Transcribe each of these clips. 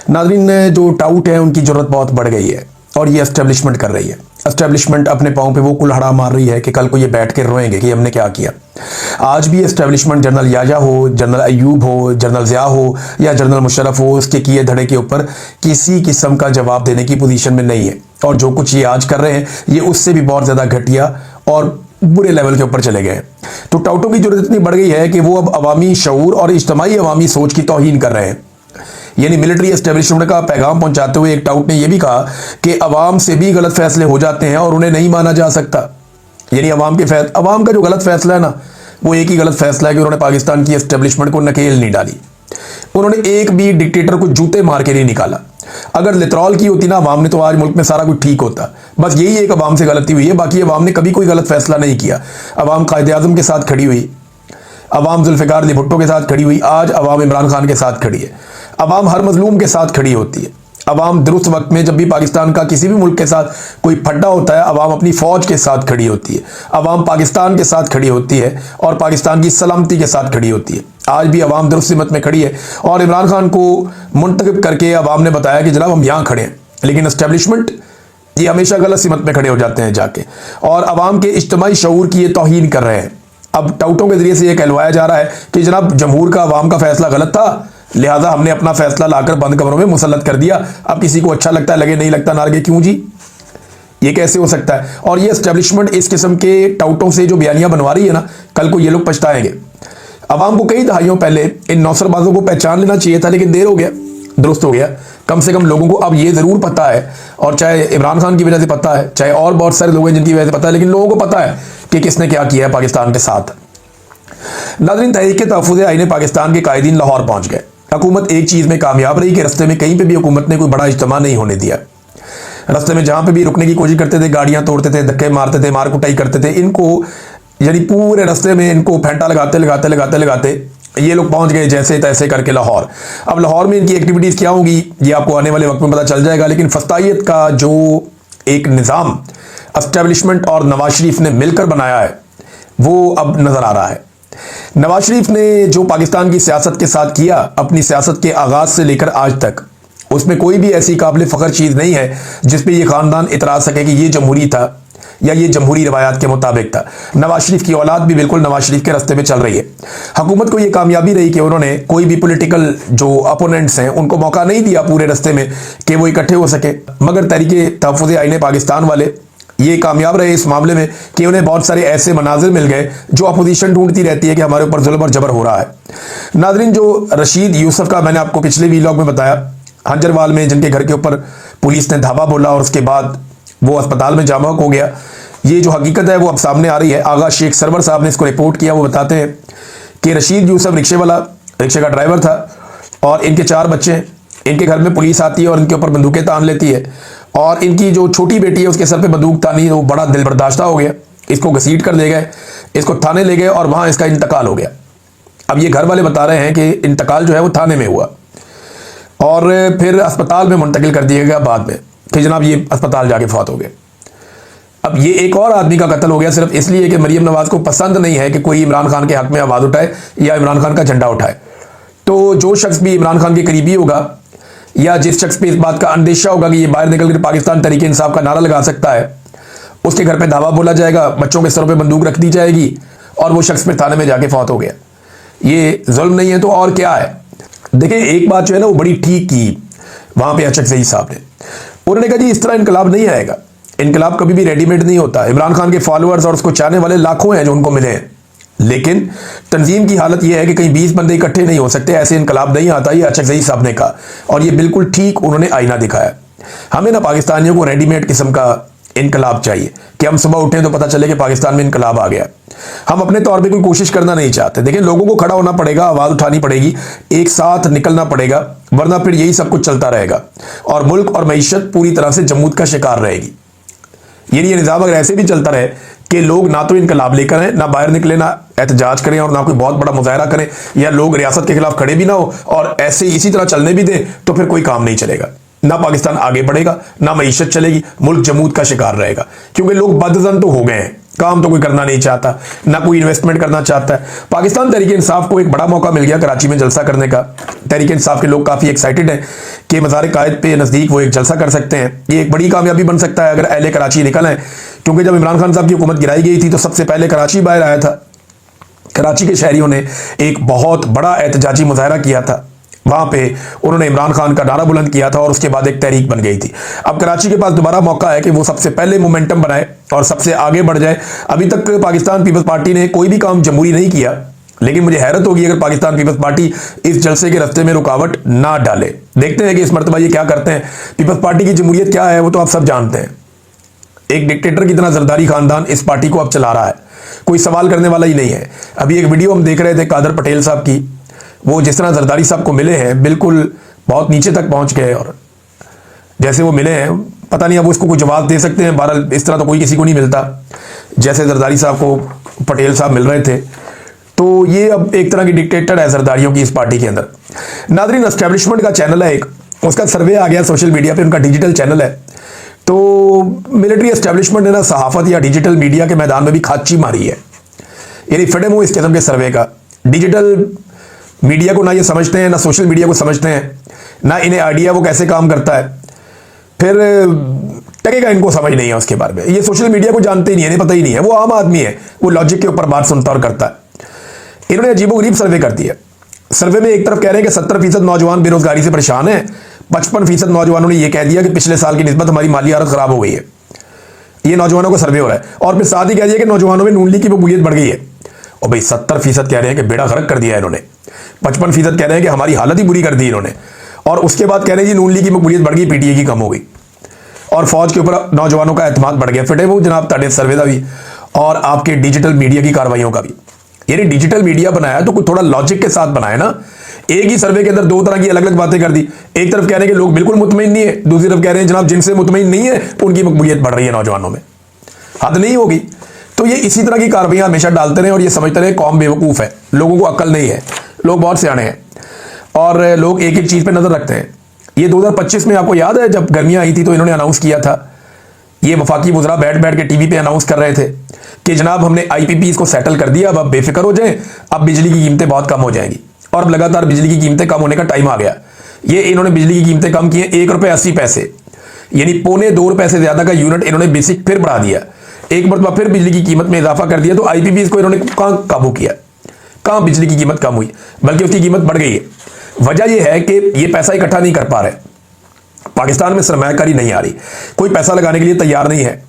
नाज़रीन, जो टाउट है उनकी ज़रूरत बहुत बढ़ गई है और ये एस्टेब्लिशमेंट कर रही है। एस्टेब्लिशमेंट अपने पाँव पे वो कुल्हाड़ा मार रही है कि कल को ये बैठ के रोएंगे कि हमने क्या किया। आज भी एस्टेब्लिशमेंट जनरल याजा हो, जनरल अयूब हो, जनरल ज़िया हो या जनरल मुशर्रफ हो, उसके किए धड़े के ऊपर किसी किस्म का जवाब देने की पोजीशन में नहीं है। और जो कुछ ये आज कर रहे हैं ये उससे भी बहुत ज़्यादा घटिया और बुरे लेवल के ऊपर चले गए। तो टाउटों की जरूरत इतनी बढ़ गई है कि वो अब अवामी शऊर और इज्तमाई अवामी सोच की तौहीन कर रहे हैं। यानी मिलिट्री एस्टेब्लिशमेंट का पैगाम पहुंचाते हुए एक टाउट ने यह भी कहा कि अवाम से भी गलत फैसले हो जाते हैं और उन्हें नहीं माना जा सकता। यानी अवाम का जो गलत फैसला है ना, वो एक ही गलत फैसला है कि उन्होंने पाकिस्तान की एस्टेब्लिशमेंट को नकेल नहीं डाली। उन्होंने एक भी डिक्टेटर को जूते मार के नहीं निकाला। अगर लितरॉल की होती ना अवाम ने, तो आज मुल्क में सारा कुछ ठीक होता। बस यही एक अवाम से गलती हुई है, बाकी अवाम ने कभी कोई गलत फैसला नहीं किया। अवाम कायदे आज़म के साथ खड़ी हुई, अवाम जुल्फ़िकार अली भुट्टो के साथ खड़ी हुई, आज अवाम इमरान खान के साथ खड़ी है। अवाम हर मजलूम के साथ खड़ी होती है। अवाम दुरुस्त वक्त में जब भी पाकिस्तान का किसी भी मुल्क के साथ कोई फड्डा होता है, अवाम अपनी फ़ौज के साथ खड़ी होती है, अवाम पाकिस्तान के साथ खड़ी होती है और पाकिस्तान की सलामती के साथ खड़ी होती है। आज भी अवाम दुरुस्त सिमत में खड़ी है और इमरान खान को मुंतखब करके अवाम ने बताया कि जनाब हम यहाँ खड़े हैं, लेकिन एस्टेब्लिशमेंट ये हमेशा गलत सिमत में खड़े हो जाते हैं जाके, और अवाम के इज्तमाई शऊर की ये तौहीन कर रहे हैं। अब टाउटों के जरिए से ये कहलवाया जा रहा है कि जनाब जमहूर का अवाम का फैसला गलत था, लिहाजा हमने अपना फैसला लाकर बंद कमरों में मुसल्लत कर दिया। अब किसी को अच्छा लगता है लगे, नहीं लगता ना लगे, क्यों जी, ये कैसे हो सकता है? और ये एस्टेब्लिशमेंट इस किस्म के टाउटों से जो बयानियां बनवा रही है ना, कल को ये लोग पछताएंगे। अवाम को कई दहाइयों पहले इन नौसरबाजों को पहचान लेना चाहिए था, लेकिन देर हो गया, दुरुस्त हो गया। कम से कम लोगों को अब ये जरूर पता है, और चाहे इमरान खान की वजह से पता है, चाहे और बहुत सारे लोग हैं जिनकी वजह से पता है, लेकिन लोगों को पता है कि किसने क्या किया है पाकिस्तान के साथ। नाज़रीन, तहरीक तहफ़्फ़ुज़ आईन पाकिस्तान के कायदीन लाहौर पहुंच गए। हुकूमत एक चीज़ में कामयाब रही कि रस्ते में कहीं पे भी हुकूमत ने कोई बड़ा इज्तिमा नहीं होने दिया। रस्ते में जहाँ पे भी रुकने की कोशिश करते थे, गाड़ियाँ तोड़ते थे, धक्के मारते थे, मार कुटाई करते थे। इनको यानी पूरे रस्ते में इनको फेंटा लगाते ये लोग पहुँच गए जैसे तैसे करके लाहौर। अब लाहौर में इनकी एक्टिविटीज़ क्या होंगी ये आपको आने वाले वक्त में पता चल जाएगा, लेकिन फस्तायत का जो एक निज़ाम एस्टेब्लिशमेंट और नवाज शरीफ ने मिलकर बनाया है वो अब नज़र आ रहा है। नवाज शरीफ ने जो पाकिस्तान की सियासत के साथ किया, अपनी सियासत के आगाज़ से लेकर आज तक, उसमें कोई भी ऐसी काबिल फ़ख्र चीज़ नहीं है जिस पे ये ख़ानदान इतराज़ सके कि ये जमहूरी था या ये जमहूरी रवायात के मुताबिक था। नवाज शरीफ की औलाद भी बिल्कुल नवाज शरीफ के रास्ते पे चल रही है। हुकूमत को ये कामयाबी रही कि उन्होंने कोई भी पॉलिटिकल जो अपोनेंट्स हैं उनको मौका नहीं दिया पूरे रास्ते में कि वो इकट्ठे हो सके, मगर तहरीक तहफ़्फ़ुज़ आईन पाकिस्तान वाले ये कामयाब रहे इस मामले में कि उन्हें बहुत सारे ऐसे मनाजिर मिल गए जो अपोजिशन ढूंढती रहती है कि हमारे ऊपर जुल्म और जबर हो रहा है। नाज़रीन, जो रशीद यूसुफ का मैंने आपको पिछले वीलॉग में बताया, हंजरवाल में जिनके घर के ऊपर पुलिस ने धावा बोला और उसके बाद वो अस्पताल में जामक हो गया, ये जो हकीकत है वो अब सामने आ रही है। आगा शेख सरवर साहब ने इसको रिपोर्ट किया। वो बताते हैं कि रशीद यूसुफ रिक्शे का ड्राइवर था और इनके 4 बच्चे हैं। इनके घर में पुलिस आती है और इनके ऊपर बंदूकें तान लेती है, और इनकी जो छोटी बेटी है उसके सर पे बंदूक तानी, वो बड़ा दिल बर्दाश्ता हो गया। इसको घसीट कर ले गए, इसको थाने ले गए और वहाँ इसका इंतकाल हो गया। अब ये घर वाले बता रहे हैं कि इंतकाल जो है वो थाने में हुआ और फिर अस्पताल में मुंतकिल कर दिया गया बाद में कि जनाब ये अस्पताल जाके फौत हो गए। अब ये एक और आदमी का कत्ल हो गया सिर्फ इसलिए कि मरीम नवाज को पसंद नहीं है कि कोई इमरान खान के हक में आवाज़ उठाए या इमरान खान का झंडा उठाए। तो जो शख्स भी इमरान खान के करीबी होगा या जिस शख्स पे इस बात का अंदेशा होगा कि ये बाहर निकल कर पाकिस्तान तहरीक इंसाफ का नारा लगा सकता है, उसके घर पे धावा बोला जाएगा, बच्चों के सरों पे बंदूक रख दी जाएगी और वो शख्स फिर थाने में जाके फौत हो गया। ये जुल्म नहीं है तो और क्या है? देखिए, एक बात जो है ना वो बड़ी ठीक की वहाँ पे अचकज़ई साहब ने, उन्होंने कहा जी इस तरह इनकलाब नहीं आएगा, इनकलाब कभी भी रेडीमेड नहीं होता। इमरान खान के फॉलोअर्स और उसको चाहने वाले लाखों हैं जो उनको मिले हैं, लेकिन तंजीम की हालत यह है कि कहीं 20 बंदे इकट्ठे नहीं हो सकते, ऐसे इनकलाब नहीं आता। ये अचकज़ई साहब ने कहा और ये बिल्कुल ठीक उन्होंने आईना दिखाया। हमें ना पाकिस्तानियों को रेडीमेड किस्म का इनकलाब चाहिए कि हम सुबह उठें तो पता चले कि पाकिस्तान में इनकलाब आ गया। हम अपने तौर पे कोई कोशिश करना नहीं चाहते। देखिए, लोगों को खड़ा होना पड़ेगा, आवाज़ उठानी पड़ेगी, एक साथ निकलना पड़ेगा, वरना फिर यही सब कुछ चलता रहेगा और मुल्क और मईशत पूरी तरह से जमूद का शिकार रहेगी। ये निज़ाम अगर ऐसे भी चलता रहे कि लोग ना तो इनकलाब लेकर आए, ना बाहर निकले, ना एहतजाज करें और ना कोई बहुत बड़ा मुजाहरा करें, या लोग रियासत के खिलाफ खड़े भी ना हो और ऐसे इसी तरह चलने भी दें, तो फिर कोई काम नहीं चलेगा। ना पाकिस्तान आगे बढ़ेगा, ना मईशत चलेगी, मुल्क जमूद का शिकार रहेगा। क्योंकि लोग बदजन तो हो गए हैं काम तो कोई करना नहीं चाहता, ना कोई इन्वेस्टमेंट करना चाहता है। पाकिस्तान तहरीक इंसाफ को एक बड़ा मौका मिल गया कराची में जलसा करने का। तहरीक इंसाफ के लोग काफ़ी एक्साइटेड हैं कि मज़ार कायद पे नज़दीक वो एक जलसा कर सकते हैं। ये एक बड़ी कामयाबी बन सकता है अगर अहले कराची निकल आए, क्योंकि जब इमरान खान साहब की हुकूमत गिराई गई थी तो सबसे पहले कराची बाहर आया था। कराची के शहरियों ने एक बहुत बड़ा एहतजाजी मुजाहरा किया था, वहां पे उन्होंने इमरान खान का नारा बुलंद किया था और उसके बाद एक तहरीक बन गई थी। अब कराची के पास दोबारा मौका है कि वो सबसे पहले मोमेंटम बनाए और सबसे आगे बढ़ जाए। अभी तक पाकिस्तान पीपल्स पार्टी ने कोई भी काम जमहूरी नहीं किया, लेकिन मुझे हैरत होगी अगर पाकिस्तान पीपल्स पार्टी इस जलसे के रास्ते में रुकावट ना डाले। देखते हैं कि इस मरतबा ये क्या करते हैं। पीपल्स पार्टी की जमहूरियत क्या है वो तो आप सब जानते हैं। एक डिक्टेटर की तरह जरदारी खानदान इस पार्टी को अब चला रहा है, कोई सवाल करने वाला ही नहीं है। अभी एक वीडियो हम देख रहे थे कादर पटेल साहब की, वो जिस तरह जरदारी साहब को मिले हैं बिल्कुल बहुत नीचे तक पहुंच गए, और जैसे वो मिले हैं पता नहीं अब उसको कोई जवाब दे सकते हैं। बहरहाल इस तरह तो कोई किसी को नहीं मिलता जैसे जरदारी साहब को पटेल साहब मिल रहे थे। तो ये अब एक तरह की डिक्टेटर है जरदारियों की इस पार्टी के अंदर। नादरीन, एस्टेब्लिशमेंट का चैनल है एक, उसका सर्वे आ गया सोशल मीडिया पे, उनका डिजिटल चैनल है। तो मिलिट्री एस्टेब्लिशमेंट ने ना सहाफत या डिजिटल मीडिया के मैदान में भी खाची मारी है, यानी फिडम हो इस किस्म के सर्वे का। डिजिटल मीडिया को ना ये समझते हैं, ना सोशल मीडिया को समझते हैं, ना इन्हें आइडिया वो कैसे काम करता है, फिर टकेगा इनको समझ नहीं है उसके बारे में। ये सोशल मीडिया को जानते ही नहीं है, इन्हें पता ही नहीं है। वो आम आदमी है, वो लॉजिक के ऊपर बात सुनता और करता है। इन्होंने अजीबोगरीब सर्वे कर दिया। सर्वे में एक तरफ कह रहे हैं कि 70% नौजवान बेरोजगारी से परेशान है, 55% नौजवानों ने यह कह दिया कि पिछले साल की निस्बत हमारी माली हालत खराब हो गई है। ये नौजवानों का सर्वे हो रहा है, और फिर साथ ही कह दिया कि नौजवानों में नून लीग की मकबूलियत बढ़ गई है। और भाई 70% कह रहे हैं कि बेड़ा गर्क कर दिया इन्होंने, 55% कह रहे हैं कि हमारी हालत ही बुरी कर दी इन्होंने, और उसके बाद कह रहे हैं जी नून लीग की मकबूलियत बढ़ गई, पीटीए की कम हो गई, और फौज के ऊपर नौजवानों का एतमाद बढ़ गया। फिटे वो जनाब ताड़े सर्वे का भी और आपके डिजिटल मीडिया की कार्रवाइयों का भी। यानी डिजिटल मीडिया बनाया तो कुछ थोड़ा लॉजिक के साथ बनाया ना। एक ही सर्वे के अंदर दो तरह की अलग अलग बातें कर दी। एक तरफ कह रहे हैं कि लोग बिल्कुल मुतमईन नहीं है, दूसरी तरफ कह रहे हैं जनाब जिनसे मुतमईन नहीं है उनकी मकबूलियत बढ़ रही है नौजवानों में। हद नहीं होगी। तो ये इसी तरह की कार्रवाइयां हमेशा डालते रहे और ये समझते रहे कौम बेवकूफ़ है, लोगों को अक्ल नहीं है, लोग बहुत सियाने हैं और लोग एक एक चीज़ पे नज़र रखते हैं। ये 2025 में आपको याद है जब गर्मियां आई थी तो इन्होंने अनाउंस किया था, ये वफाकी वज़रा बैठ बैठ के टीवी पे अनाउंस कर रहे थे कि जनाब हमने IPPs को सेटल कर दिया, अब आप बेफिक्र हो जाएं, अब बिजली की कीमतें बहुत कम हो जाएंगी। और अब लगातार बिजली की कीमतें कम होने का टाइम आ गया। ये इन्होंने बिजली की कीमतें कम की हैं, ₹1.80, यानी ₹2.25 से ज़्यादा का यूनिट इन्होंने बेसिक फिर बढ़ा दिया। एक मरतबा फिर बिजली की कीमत में इजाफा कर दिया। तो IPPs को इन्होंने कहाँ काबू किया, कहाँ बिजली की कीमत कम हुई, बल्कि उसकी कीमत बढ़ गई है। वजह यह है कि ये पैसा इकट्ठा नहीं कर पा रहे, पाकिस्तान में सरमायाकारी नहीं आ रही, कोई पैसा लगाने के लिए तैयार नहीं है।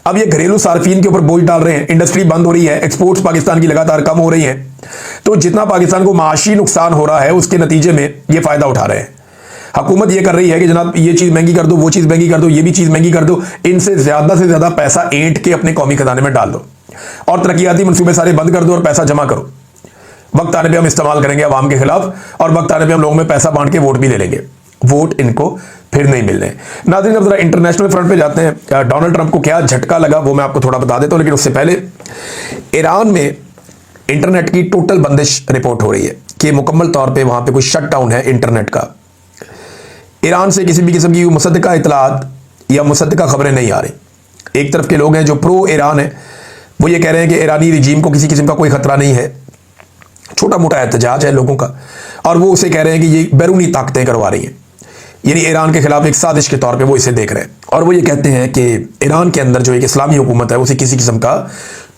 अब ये घरेलू सार्फिन के ऊपर बोझ डाल रहे हैं, इंडस्ट्री बंद हो रही है, एक्सपोर्ट्स पाकिस्तान की लगातार कम हो रही हैं। तो जितना पाकिस्तान को माशी नुकसान हो रहा है उसके नतीजे में ये फायदा उठा रहे हैं। हुकूमत ये कर रही है कि जनाब ये चीज़ महंगी कर दो, वो चीज़ महंगी कर दो, ये भी चीज़ महंगी कर दो, इनसे से ज़्यादा पैसा ऐंठ के अपने कौमी खजाने में डाल दो और तरक्याती मनसूबे सारे बंद कर दो और पैसा जमा करो। वक्त आने पर हम इस्तेमाल करेंगे अवाम के खिलाफ और वक्त आने पर हम लोगों में पैसा बांट के वोट भी ले लेंगे। वोट इनको फिर नहीं मिलने। नाज़रीन, अब जरा इंटरनेशनल फ्रंट पे जाते हैं। डोनाल्ड ट्रंप को क्या झटका लगा वो मैं आपको थोड़ा बता देता हूं, लेकिन उससे पहले ईरान में इंटरनेट की टोटल बंदिश रिपोर्ट हो रही है कि मुकम्मल तौर पे वहां पे कोई शट डाउन है इंटरनेट का। ईरान से किसी भी किस्म की मुसद्दका इतलात या मुसद्दका खबरें नहीं आ रही। एक तरफ के लोग हैं जो प्रो ईरान है, वो ये कह रहे हैं कि ईरानी रिजीम को किसी किस्म का कोई खतरा नहीं है, छोटा मोटा एहतजाज है लोगों का, और वो उसे कह रहे हैं कि ये बैरूनी ताकतें करवा रही हैं, यानी ईरान के खिलाफ एक साजिश के तौर पे वो इसे देख रहे हैं। और वो ये कहते हैं कि ईरान के अंदर जो एक इस्लामी हुकूमत है उसे किसी किस्म का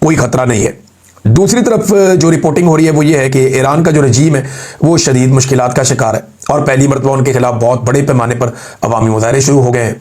कोई खतरा नहीं है। दूसरी तरफ जो रिपोर्टिंग हो रही है वो ये है कि ईरान का जो रजीम है वो शदीद मुश्किलात का शिकार है और पहली मरतबा उनके खिलाफ बहुत बड़े पैमाने पर अवामी मुजाहरे शुरू हो गए हैं।